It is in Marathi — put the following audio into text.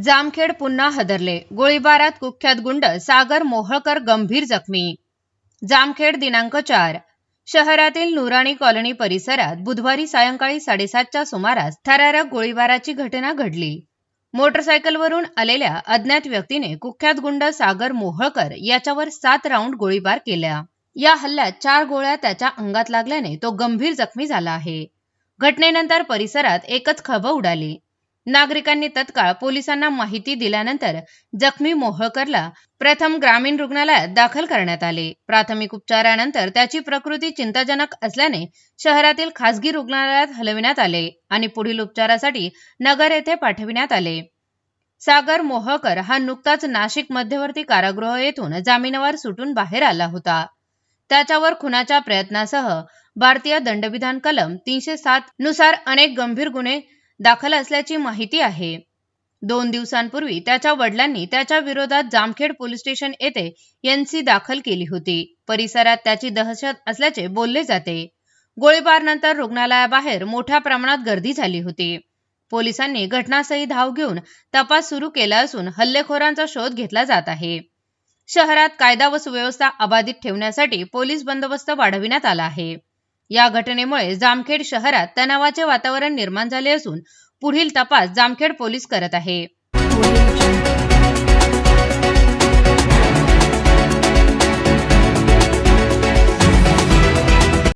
जामखेड पुन्हा हादरले. गोळीबारात कुख्यात गुंड सागर मोहळकर गंभीर जखमी. जामखेड दिनांक 4. शहरातील नुराणी कॉलनी परिसरात बुधवारी सायंकाळी 7:30च्या सुमारास थरारक गोळीबाराची घटना घडली. मोटरसायकलवरून आलेल्या अज्ञात व्यक्तीने कुख्यात गुंड सागर मोहळकर याच्यावर 7 राऊंड गोळीबार केला. या हल्ल्यात 4 गोळ्या त्याच्या अंगात लागल्याने तो गंभीर जखमी झाला आहे. घटनेनंतर परिसरात एकच खळबळ उडाली. नागरिकांनी तत्काळ पोलिसांना माहिती दिल्यानंतर जखमी मोहळकरला प्रथम ग्रामीण रुग्णालयात दाखल करण्यात आले. प्राथमिक उपचारानंतर त्याची प्रकृती चिंताजनक असल्याने शहरातील खासगी रुग्णालयात हलविण्यात आले आणि पुढील उपचारासाठी नगर येथे पाठविण्यात आले. सागर मोहळकर हा नुकताच नाशिक मध्यवर्ती कारागृह येथून जामिनावर सुटून बाहेर आला होता. त्याच्यावर खुनाच्या प्रयत्नासह भारतीय दंडविधान कलम 307 नुसार अनेक गंभीर गुन्हे दाखल असल्याची माहिती आहे. 2 दिवसांपूर्वी त्याच्या वडिलांनी त्याच्या विरोधात जामखेड पोलीस स्टेशन येथे एनसी दाखल केली होती. परिसरात त्याची दहशत असल्याचे बोलले जाते. गोळीबारानंतर रुग्णालयाबाहेर मोठ्या प्रमाणात गर्दी झाली होती. पोलिसांनी घटनास्थळी धाव घेऊन तपास सुरू केला असून हल्लेखोरांचा शोध घेतला जात आहे. शहरात कायदा व सुव्यवस्था अबाधित ठेवण्यासाठी पोलीस बंदोबस्त वाढविण्यात आला आहे. या घटनेमुळे जामखेड शहरात तणावाचे वातावरण निर्माण झाले असून पुढील तपास जामखेड पोलीस करत आहे.